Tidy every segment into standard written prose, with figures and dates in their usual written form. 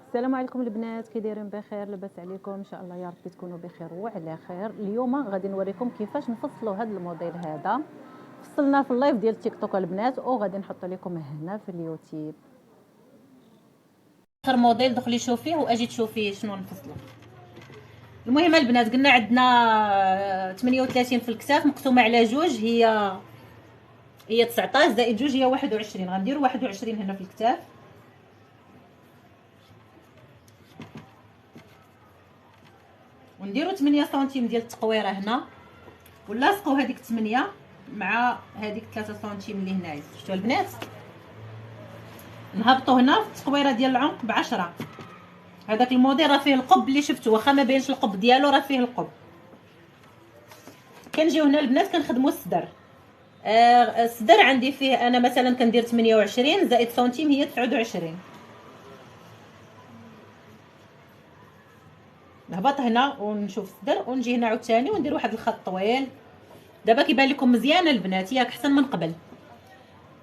السلام عليكم البنات، كي دايرين؟ بخير؟ لاباس عليكم؟ ان شاء الله يا ربي تكونوا بخير وعلى خير. اليوم غادي نوريكم كيفاش نفصلوا هذا الموديل هذا. فصلنا في اللايف ديال تيك توك البنات، وغادي نحط لكم هنا في اليوتيوب اخر موديل. دخلي شوفيه واجي تشوفي شنو نفصلوا. المهم البنات، قلنا عندنا 38 في الكتاف مقسومه على جوج، هي 19 زائد جوج هي 21. غنديروا 21 هنا في الكتاف، ونديروا 8 سنتيم ديال التقويره هنا، ونلاصقوا هذيك 8 مع هذيك 3 سنتيم اللي هنايا. شفتوا البنات؟ نهبطوا هنا في التقويره ديال العنق ب10. هذاك الموديل راه فيه القب اللي شفتوا، واخا ما بينش القب ديالو راه فيه القب. كنجيو هنا البنات كنخدموا الصدر. الصدر عندي فيه انا مثلا كندير 28 زائد سنتيم هي 29. نهبط هنا ونشوف الصدر، ونجي هنا عاوتاني وندير واحد الخط طويل. دابا كيبان لكم مزيانه البنات، ياك احسن من قبل.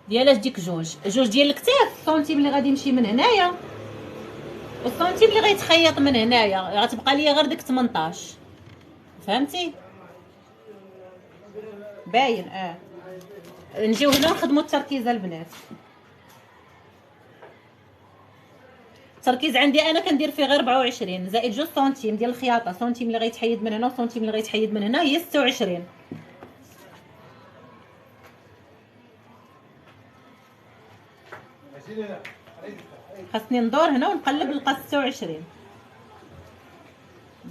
ديالاش ديك جوج ديال الكتاف. السنتيم اللي غادي يمشي من هنايا والسنتيم اللي غيتخيط من هنايا غتبقى ليا غير ديك 18. فهمتي؟ باين. نجيو هنا نخدموا التركيزه البنات. التركيز عندي انا كندير فيه غير 24 زائد جوج سنتيم ديال الخياطه. سنتيم اللي غيتحيد من هنا وسنتيم اللي غيتحيد من هنا هي 26. خاصني ندور هنا ونقلب نلقى 26.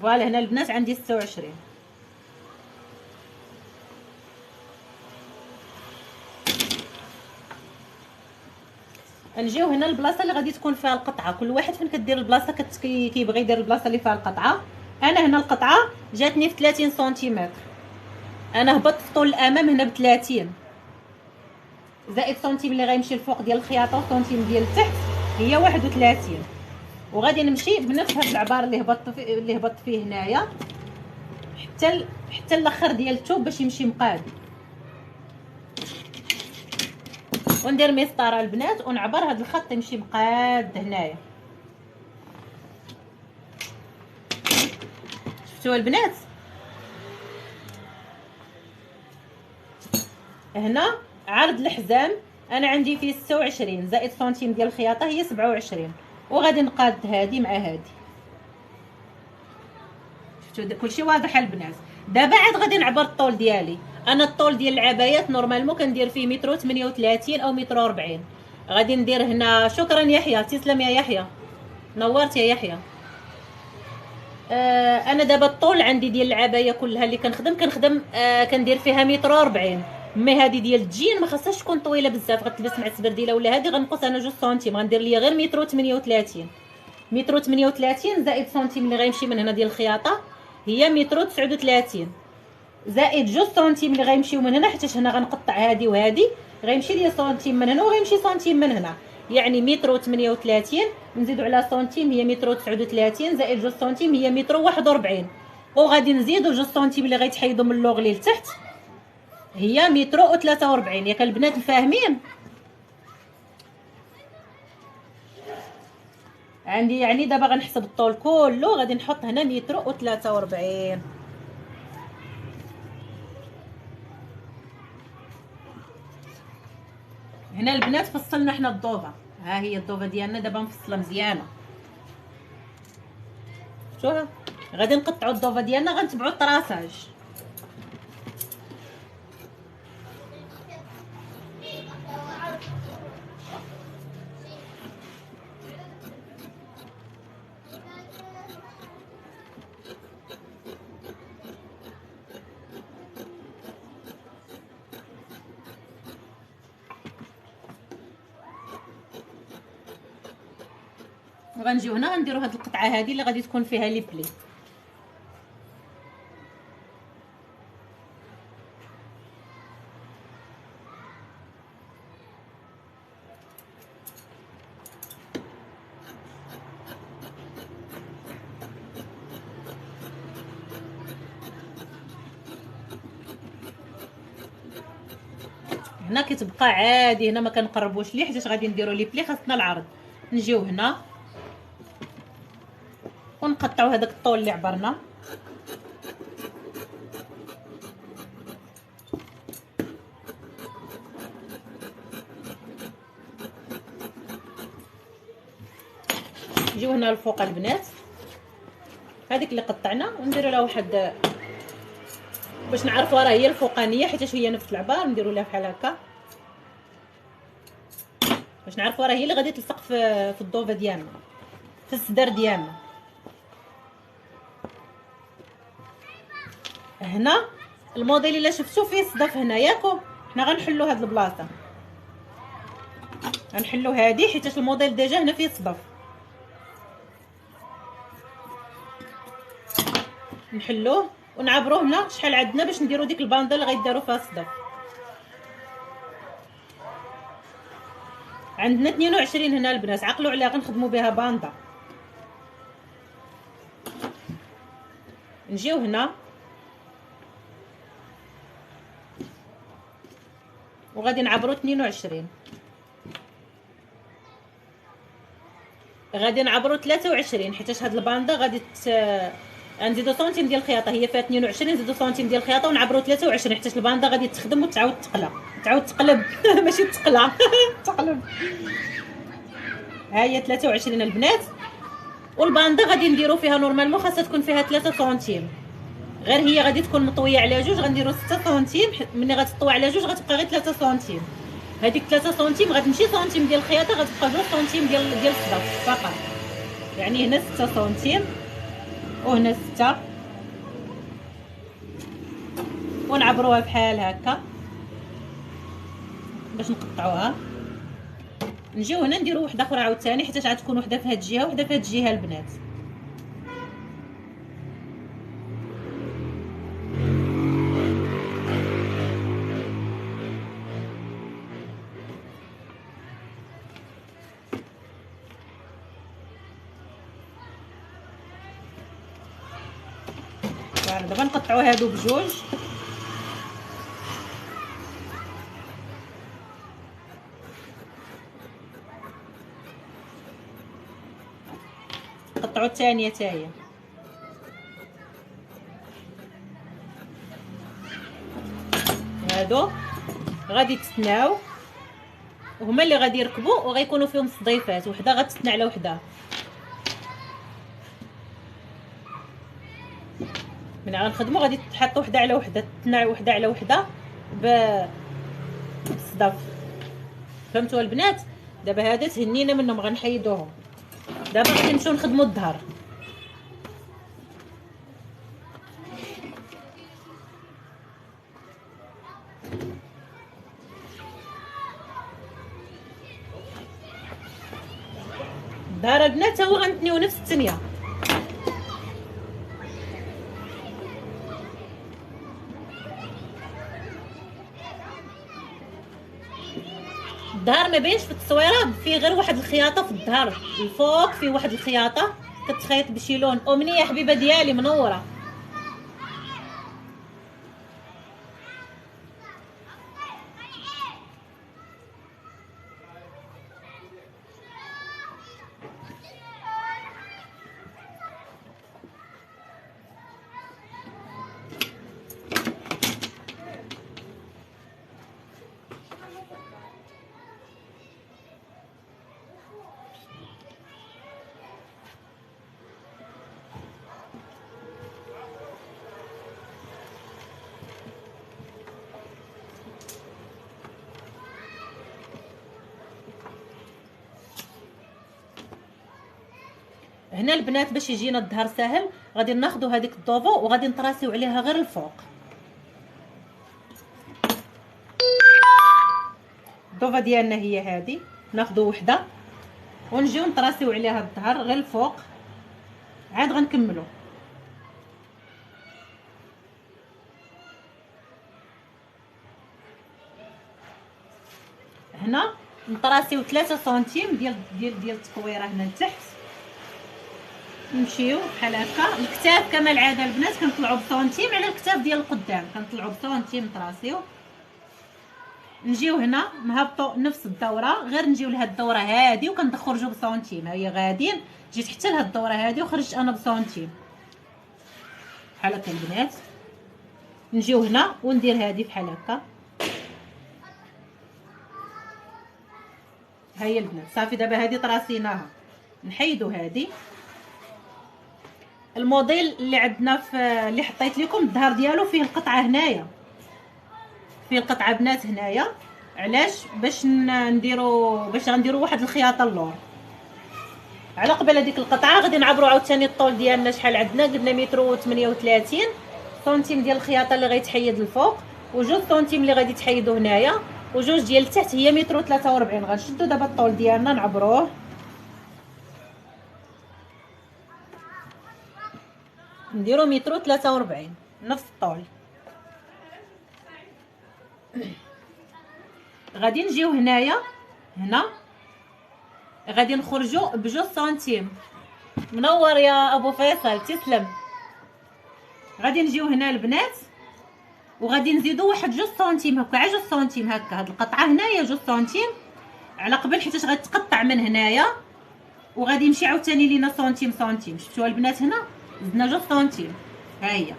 فوالا هنا البنات عندي 26. نجيو هنا البلاصه اللي غادي تكون فيها القطعه. كل واحد فين كدير البلاصه كيبغي يدير البلاصه اللي فيها القطعه. انا هنا القطعه جاتني في 30 سنتيمتر، انا هبطت في طول الامام هنا ب 30 زائد سنتيم اللي غيمشي الفوق ديال الخياطه وسنتيم ديال التحت هي 31. وغادي نمشي بنفس هذا العبار اللي هبطت فيه هنايا حتى الاخر ديال الثوب باش يمشي مقاد. وندير مسطره البنات ونعبر هذا الخط يمشي مقاد هنايا. شفتوا البنات؟ هنا عرض الحزام انا عندي فيه 26 زائد سنتيم ديال الخياطه هي 27، وغادي نقاد هذه مع هذه. شفتوا كلشي واضح البنات؟ دابا عاد غادي نعبر الطول ديالي. انا الطول ديال العبايات نورمالمون كندير فيه متر 38 او متر 40. غادي ندير هنا. شكرا يحيى، تسلم يا يحيى، نورت يا يحيى. انا دابا الطول عندي ديال العبايه كلها اللي كنخدم كندير فيها متر 40. مي هذه ديال الجين ما خاصهاش تكون طويله بزاف، غتلبس مع السبرديله ولا هذه غنقص انا جوج سنتيم، غندير ليا غير متر 38. متر 38 زائد سنتيم اللي غيمشي من هنا ديال الخياطه هي متر 39 زائد جوج سنتيم اللي غيمشيو من هنا، حيت هنا غنقطع هذه وهذه غيمشي ليا سنتيم من هنا وغيمشي سنتيم من هنا، يعني متر 38 نزيدو على سنتيم هي متر 39 زائد جوج سنتيم هي متر 41. وغادي نزيدو جوج سنتيم اللي غيتحيدوا من اللوغ لتحت هي متر 43. ياك البنات فاهمين؟ عندي يعني دابا غنحسب الطول كله، غادي نحط هنا متر 43. هنا البنات فصلنا حنا الضوفه. ها هي الضوفه ديالنا دابا مفصله مزيانه. شوفوا غادي نقطعوا الضوفه ديالنا، غنتبعوا الطراساج. وغنجيو هنا غنديروا هاد القطعه هذه اللي غادي تكون فيها لي بلي. هنا كتبقى عادي، هنا ما كنقربوش ليه حيت غادي نديروا لي بلي، خاصنا العرض. نجيو هنا ونقطعوا هذاك الطول اللي عبرنا. نجيو هنا الفوق البنات، هذيك اللي قطعنا ونديروا لها واحد باش نعرفوا راه هي الفوقانيه، حيت هي نفس العبار نديروا لها بحال هكا باش نعرفوا راه هي اللي غادي تلصق في الضوفه ديالنا، في الصدر ديالنا. هنا الموديل اللي شفتو فيه صدف هنا ياكو، حنا غنحلوا هاد البلاصه، غنحلوا هادي حيت الموديل ديجا هنا فيه صدف. نحلوه ونعبروه هنا شحال عندنا باش نديروا ديك الباندا اللي غيداروا فيها الصدف. عندنا 22 هنا البنات، عقلوا عليها غنخدموا بها باندا. نجيو هنا وغادي نعبروا 22، غادي نعبروا 23 حيت هاد الباندا غادي غنزيدو سنتيم ديال الخياطه، هي فيها 22 نزيدو سنتيم ديال الخياطه ونعبروا 23 حيت الباندا غادي تخدم وتعاود تقلى، تعاود تقلب ماشي تقلى تقلب. ها هي 23 البنات. والباندا غادي نديرو فيها نورمالمون خاصها تكون فيها 3 سنتيم، غير هي غادي تكون مطويه على جوج، غنديرو 6 سنتيم. ملي غتطوي على جوج غتبقى غير 3 سنتيم. هذيك 3 سنتيم غتمشي سنتيم ديال الخياطه، غتبقى 2 سنتيم ديال الصدف فقط. يعني هنا 6 سنتيم وهنا 6، ونعبروها بحال هكا باش نقطعوها. نجيو هنا نديرو وحده اخرى عاوتاني حيت غتكون وحده في هاد الجهه وحده في هاد الجهه البنات. دابا نقطعوا هادو بجوج. نقطعوا الثانيه حتى هي. هادو غادي تتناو وهما اللي غادي يركبوا وغيكونوا فيهم الصديفات، وحده غتتنى على وحده. من غنخدموا غادي تحطوا وحده على وحده، تتنى وحده على وحده بالصدف. فهمتوا البنات؟ دابا هذا تهنينا منهم غنحيدوهم. دابا غادي نمشيو نخدموا الظهر. الظهر البنات هو غنتنيو نفس التنيه. الظهر ما بينش في التصويره، فيه غير واحد الخياطه في الظهر الفوق، فيه واحد الخياطه كتخيط بشي لون. امنيه يا حبيبه ديالي منوره. هنا البنات باش يجينا الظهر ساهل غادي ناخذوا هذيك الضوفو وغادي نطراسيو عليها غير الفوق. الضوفه ديالنا هي هذه، ناخذوا وحده ونجيو نطراسيو عليها الظهر غير الفوق، عاد غنكملوا. هنا نطراسيو 3 سنتيم ديال التكويره هنا لتحت، نمشيو بحال هكا. الكتاف كما العاده البنات كنطلعوا بسنتيم على الكتاف ديال القدام، كنطلعوا بسنتيم نطراسيو نجيو هنا نهبطوا نفس الدوره، غير نجيو لهاد الدوره هادي وكنخرجوا بسنتيم. ها هي غاديين، جيت حتى لهاد الدوره هادي وخرجت انا بسنتيم بحال هكا البنات. نجيو هنا وندير هادي بحال هكا. ها هي البنات صافي. دابا هادي طراسيناها، نحيدو هادي. الموديل اللي عندنا في اللي حطيت لكم الظهر ديالو فيه القطعه هنايا، فيه القطعه بنات هنايا. علاش؟ باش غنديروا واحد الخياطه اللور. على قبل هذيك القطعه غادي نعبروا عاوتاني الطول ديالنا شحال عندنا. قلنا متر و 38 سنتيم ديال الخياطه اللي غيتحيد الفوق، وجوج سنتيم اللي غادي تحيدوا هنايا، وجوج ديال التحت هي متر و 43. غنشدوا دابا الطول ديالنا نعبروه. نديرو متر و 43 نفس الطول. غادي نجيو هنايا، هنا غادي نخرجوا بجوج سنتيم. منور يا ابو فيصل، تسلم. غادي نجيو هنا البنات وغادي نزيدوا واحد جوج سنتيم هكا، على جوج سنتيم هكا. هاد القطعه هنايا جوج سنتيم على قبل، حيتاش غتقطع من هنايا وغادي يمشي عاوتاني لينا سنتيم سنتيم. شفتوا البنات هنا زدنا جوج سنتيم. ها هي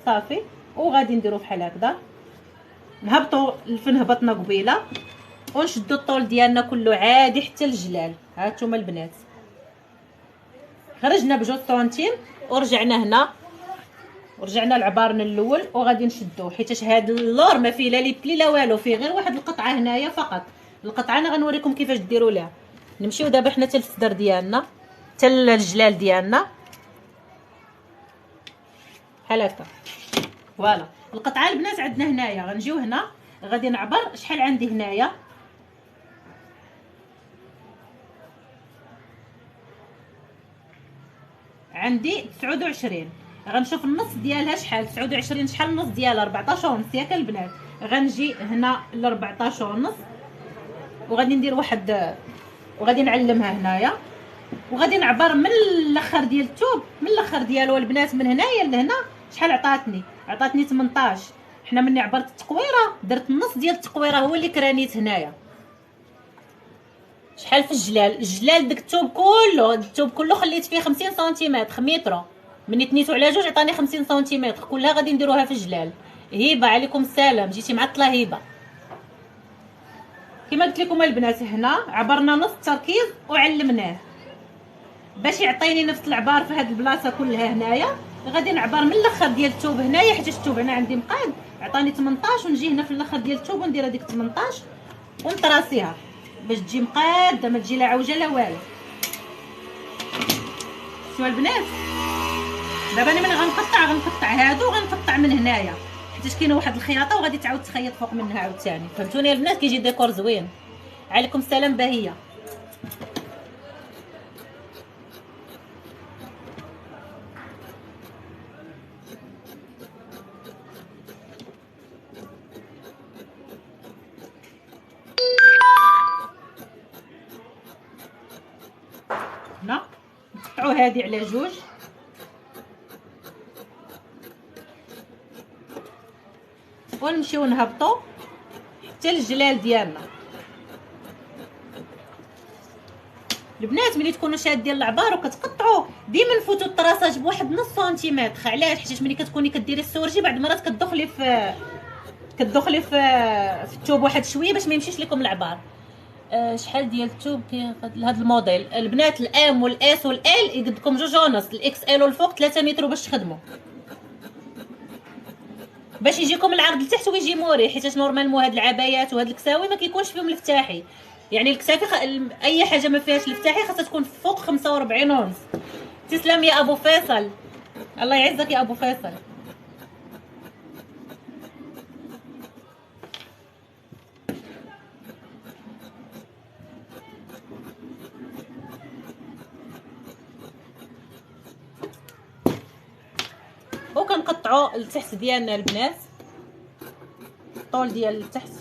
صافي. وغادي نديرو بحال هكذا، نهبطوا لفين هبطنا قبيله ونشدوا الطول ديالنا كله عادي حتى الجلال. هانتوما البنات خرجنا بجوج سنتيم ورجعنا هنا ورجعنا لعبارنا الاول وغادي نشدوه، حيتاش هاد اللور ما فيه لا لي بلي لا والو، فيه غير واحد القطعه هنايا فقط. القطعه انا غنوريكم كيفاش ديروا ليها. نمشيو دابا حنا حتى الصدر ديالنا حتى الجلال ديالنا بحال هكا. فوالا القطعه البنات عندنا هنايا. غنجيو هنا غادي نعبر شحال عندي هنايا. عندي 29. غنشوف النص ديالها شحال. 29 شحال النص ديالها؟ 14 ونص ياك البنات. غنجي هنا ل 14 ونص وغادي ندير واحد وغادي نعلمها هنايا وغادي نعبر من الاخر ديال الثوب، من الاخر ديالو البنات من هنايا لهنا. شحال عطاتني 18. حنا مني عبرت التقويره درت النص ديال التقويره هو اللي كرانيت هنايا. شحال في الجلال داك الثوب كله خليت فيه 50 سنتيمتر متر. مني تنيتو على جوج عطاني 50 سنتيمتر كلها. غادي نديروها في الجلال. هبه عليكم السلام، جيتي معطله هبه. كما قلت لكم البنات هنا عبرنا نص التركيز وعلمناه باش يعطيني نفس العبار في هاد البلاصه كلها هنايا. غادي نعبر من الاخر ديال الثوب هنايا، حيت الثوب انا عندي مقاد عطاني 18، ونجي هنا في الاخر ديال الثوب وندير هذيك 18 ونطراسيها باش تجي مقاده، ما تجي لا عوجه لا والو. شوفوا البنات دابا انا ملي غنقطع هادو غنقطع من هنايا، حيت كاينه واحد الخياطه وغادي تعاود تخيط فوق منها عاوتاني. فهمتوني البنات؟ كيجي ديكور زوين. عليكم السلام باهيه. هنا نقطعوا هذه على جوج ونمشيو نهبطوا حتى الجلال ديالنا. البنات ملي تكونوا شادين العبار وكتقطعوا ديما نفوتوا الطراساج بواحد نص سنتيمتر. علاش؟ حيت ملي كتكوني كديري السورجي بعض المرات كتدخلي في الثوب واحد شويه باش ما يمشيش لكم العبار. شحال ديال الثوب لهذا الموديل البنات؟ الام والاس والال يقدكم 2 ونص، الاكس ال والفوق 3 متر باش تخدموا، باش يجيكم العرض لتحت ويجي مريح. حيت نورمالمون هاد العبايات وهاد الكساوي ما كيكونش فيهم الفتاحي، يعني الكسافي اي حاجه ما فيهاش الفتاحي خاصها تكون فوق 45 ونص. تسلم يا ابو فيصل، الله يعزك يا ابو فيصل. وكنقطعوا التحت ديالنا البنات، الطول ديال التحت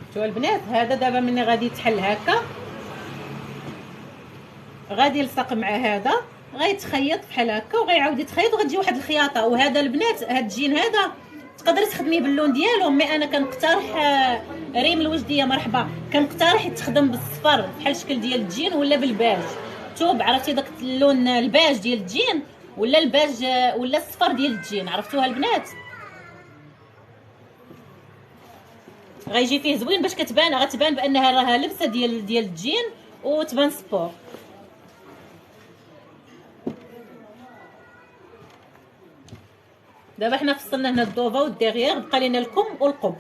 شوفوا البنات. هذا دابا مني غادي يتحل هكا غادي يلصق مع هذا، غيتخيط بحال هكا وغيعاود يتخيط وغتجي واحد الخياطه. وهذا البنات هاد الجين هذا تقدري تخدميه باللون ديالهم، مي انا كنقترح ريم الوجديه مرحبا، كنقترح يتخدم بالصفر بحال الشكل ديال الجين ولا بالباج. توب عرفتي داك اللون الباج ديال الجين ولا الباج ولا الصفر ديال الجين، عرفتوها البنات؟ غيجي فيه زوين باش غتبان بانها راها لبسه ديال الجين وتبان سبور. دابا حنا فصلنا هنا الدوفا والديغيير، بقى لينا الكم والقب.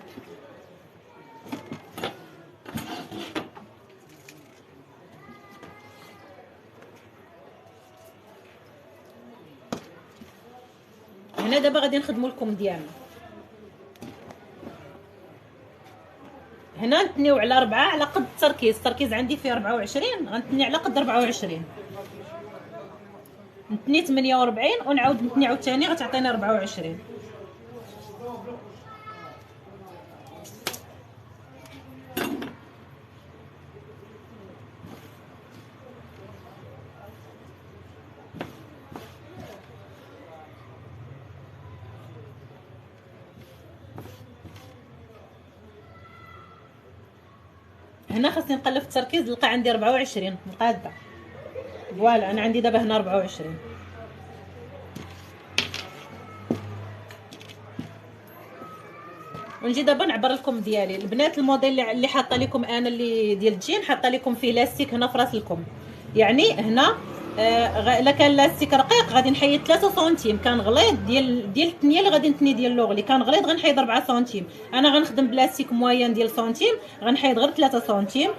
هنا دابا غادي نخدموا الكم ديالنا. هنا نتنيو على 4 على قد التركيز عندي فيه 24، غنتني على قد 24. نتني 48 ونعاود نتني عاوتاني غتعطيني 24. هنا خاصني نقلب التركيز نلقى عندي 24 مقاده. فوالا انا عندي دابا هنا 24. ونجي دابا نعبر لكم ديالي البنات. الموديل اللي حاطه لكم انا اللي ديال الجين حاطه لكم فيه لاستيك هنا في راس الكم، يعني هنا الا كان لاستيك رقيق غادي نحيد 3 سنتيم، كان غليظ ديال الثنيه اللي غادي نتني ديال اللوغلي كان غليظ غنحيد 4 سنتيم. انا غنخدم بلاستيك موين ديال سنتيم غنحيد غير 3 سنتيم.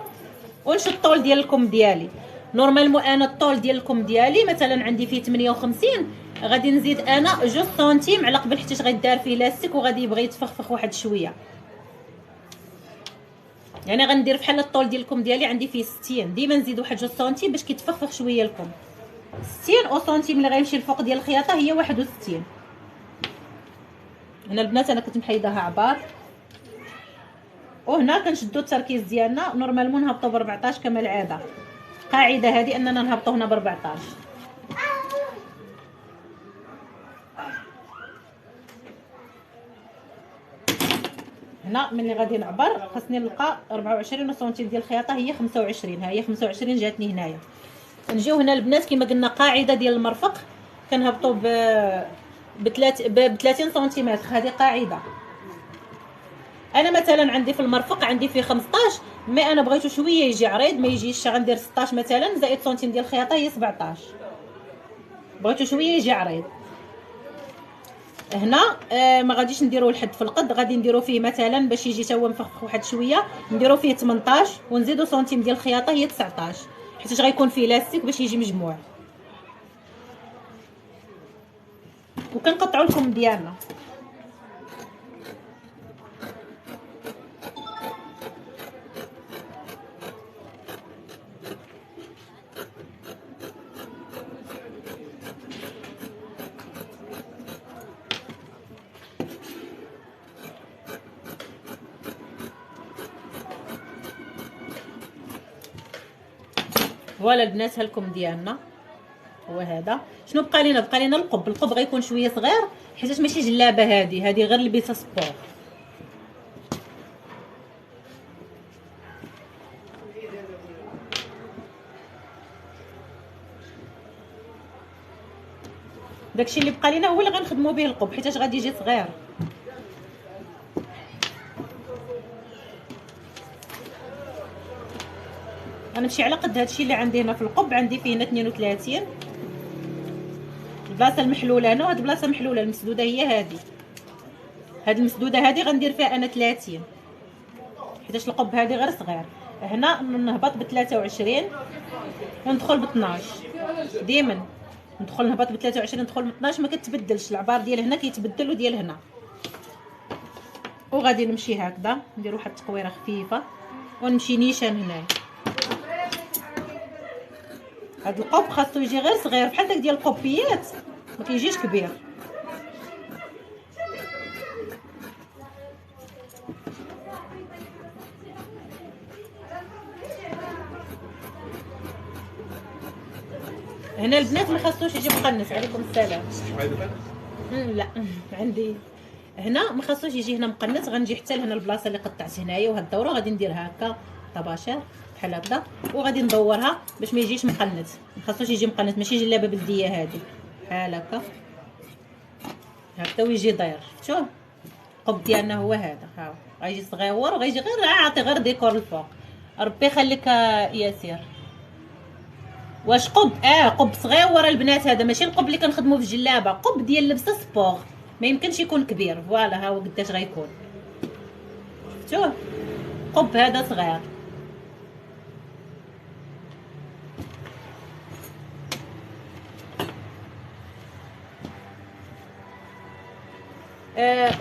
ونشد الطول ديال الكم ديالي. نورمالمون انا الطول ديال الكم ديالي مثلا عندي فيه 58، غادي نزيد انا 2 سنتيم على قبل حيت غيدار فيه لاستيك وغادي يبغي يتفخفخ واحد شويه. يعني غندير بحال الطول ديال الكم ديالي عندي فيه 60، ديما نزيد واحد 2 سنتيم باش كيتفخفخ شويه الكم. 60 او سنتيم اللي غيمشي الفوق ديال الخياطه هي 61. هنا البنات انا كنت محيداها عبار، وهنا كنشدو التركيز ديالنا نورمالمون نهبطو ب 14 كما العاده. قاعده هذه اننا نهبطو هنا ب 14. هنا ملي غادي نعبر خاصني نلقى 24 سنتيم ديال الخياطه هي 25. ها هي 25 جاتني هنايا. نجيو هنا البنات كما قلنا قاعده ديال المرفق كنهبطو ب 30 سنتيمتر. هذه قاعده. انا مثلا عندي في المرفق عندي فيه 15، مي انا بغيتو شويه يجي عريض ما يجيش، غندير 16 مثلا زائد سنتيم ديال الخياطه هي 17. بغيتو شويه يجي عريض. هنا ما غاديش نديروه لحد في القد، غادي نديرو فيه مثلا باش يجي تا هو مفخخ واحد شويه نديرو فيه 18 ونزيدو سنتيم ديال الخياطه هي 19 حيت غيكون فيه لاستيك باش يجي مجموع. وكنقطعوا لكم ديالنا. فوالا البنات هالكم ديالنا هو هذا. شنو بقى لينا؟ بقى لينا القب غيكون شويه صغير حيت ماشي جلابه، هذه غير لبسه سبور. داكشي اللي بقى لينا هو اللي غنخدموا به القب حيت غادي يجي صغير. غنمشي على قد هادشي اللي عندي هنا في القب. عندي فيه هنا 32 البلاصه المحلوله هنا، وهاد البلاصه محلوله المسدوده هي هذه. هاد المسدوده هذه غندير فيها انا 30 حيت القب هذه غير صغير. هنا نهبط ب 23 وندخل ب 12. ديما ندخل نهبط ب 23 ندخل ب 12 ما كتبدلش. العبار ديال هنا كيتبدل وديال هنا. وغادي نمشي هكذا ندير واحد التقويره خفيفه ونمشي نيشان هنايا. هاد القب خاصو يجي غير صغير بحال داك ديال القبيات ما كيجيش كبير. هنا البنات ما خاصوش يجي مقنت. عليكم السلام. لا عندي هنا ما خاصوش يجي هنا مقنت. غنجي حتى لهنا البلاصه اللي قطعت هنايا، وهاد الدوره غادي نديرها هكا طباشير بحال هكا، وغادي ندورها باش ما يجيش مقنت. ما خاصوش يجي مقنت، ماشي جلابه بلديه هادي بحال هكا هكا ويجي داير. شفتوه القب ديالنا هو هذا. ها غيجي صغيور وغيجي غير عاطي غير ديكور الفوق. ربي يخليك ياسير. واش قب؟ قب صغيور البنات. هذا ماشي القب اللي كنخدمو في الجلابه، قب ديال لبسه سبور. ما يمكنش يكون كبير. فوالا ها هو قداش غيكون. شفتوه قب هذا صغير.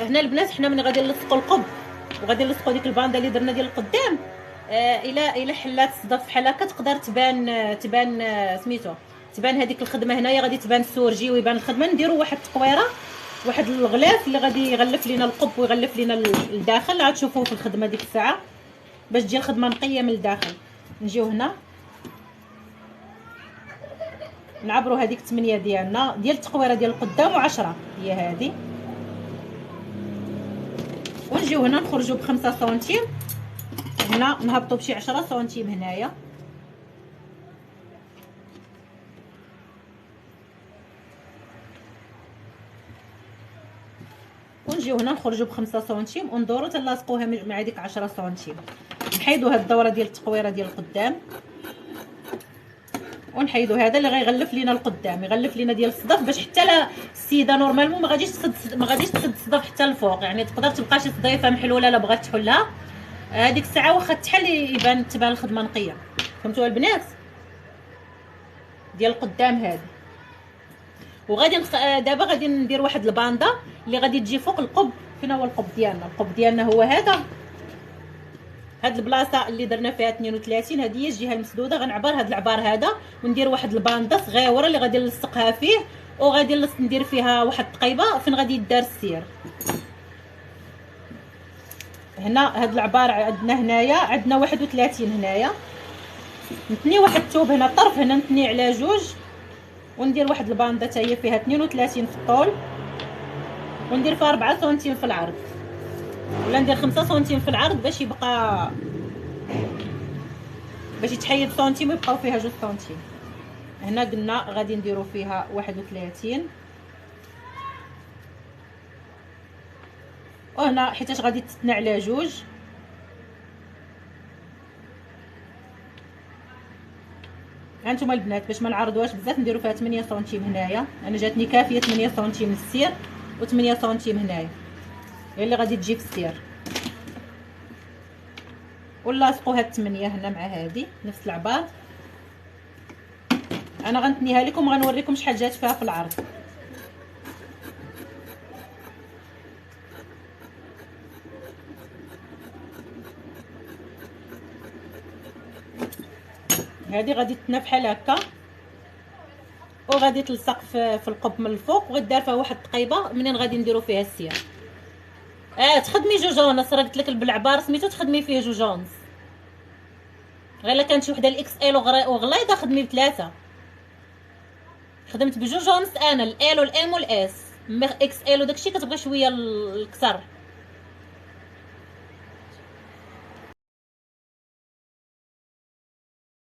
هنا البنات حنا من غادي نلصقوا القب وغادي نلصقوا ديك الباندا اللي درنا ديال القدام. الى حلات الصدف بحال هكا تقدر تبان سميتو تبان هذيك الخدمه هنايا. غادي تبان السورجي ويبان الخدمه. نديروا واحد التقويره، واحد الغلاف اللي غادي يغلف لينا القب ويغلف لينا الداخل. غتشوفوه في الخدمه ديك الساعه باش تجي الخدمه نقيه من الداخل. نجيو هنا نعبروا هذيك 8 ديالنا ديال التقويره ديال القدام و10 هي هذه، ونجيو هنا نخرجوا ب5 سنتيم. هنا نهبطوا بشي 10 سنتيم هنايا، ونجيو هنا نخرجوا ب5 سنتيم وندوروا تنلاصقوها مع ديك 10 سنتيم. نحيدوا هاد الدوره ديال التقويره ديال القدام، ونحيدوا هذا اللي غيغلف لينا القدام، يغلف لينا ديال الصدف باش حتى السيده نورمالمون ما غاديش تسد الصدف حتى الفوق. يعني تقدر تبقى شي صديفه محلوله لا بغات تحلها هذيك الساعه واخا تحل تبان الخدمه نقيه. فهمتوا البنات؟ ديال القدام هذه. وغادي دابا غادي ندير واحد الباندا اللي غادي تجي فوق القب. فين هو القب ديالنا؟ القب ديالنا هو هذا. هاد البلاصه اللي درنا فيها 32 هذه هي الجهه المسدوده. غنعبر هاد العبار هذا وندير واحد الباندا صغيره اللي غادي نلصقها فيه، وغادي ندير فيها واحد التقيبه فين غادي يدار السير. هنا هاد العبار عندنا هنايا عندنا 31 هنايا. نتني واحد الثوب هنا الطرف هنا نتني على جوج، وندير واحد الباندا حتى هي فيها 32 في الطول، وندير فيها 4 سنتيم في العرض، ولا ندير 5 سنتيم في العرض باش يتحيد سنتيم ويبقاو فيها 2 سنتيم. هنا قلنا غادي نديرو فيها 31، وهنا حيتاش غادي تتنى على جوج. هانتوما البنات باش ما نعرضوهاش بزاف نديرو فيها 8 سنتيم هنايا. انا جاتني كافيه 8 سنتيم للسير و8 سنتيم هنايا هي اللي غادي تجي في السير. ونلاصقوا هاد 8 هنا مع هادي نفس العبار. انا غنتنيها لكم وغنوريكم شحال جات فيها في العرض. هذه غادي تتنى بحال هكا وغادي تلصق في القب من الفوق، وغدار فيها واحد التقيبه منين غادي نديرو فيها السير. تخدمي جوجونس. راه قلت لك بالعبار سميتو تخدمي فيه جوجونس. غير الا كانت شي وحده الاكس ال وغليظه خدمي ب3. خدمت بجوجونس انا ال والام والاس. اكس ال وداكشي كتبغي شويه الكسر.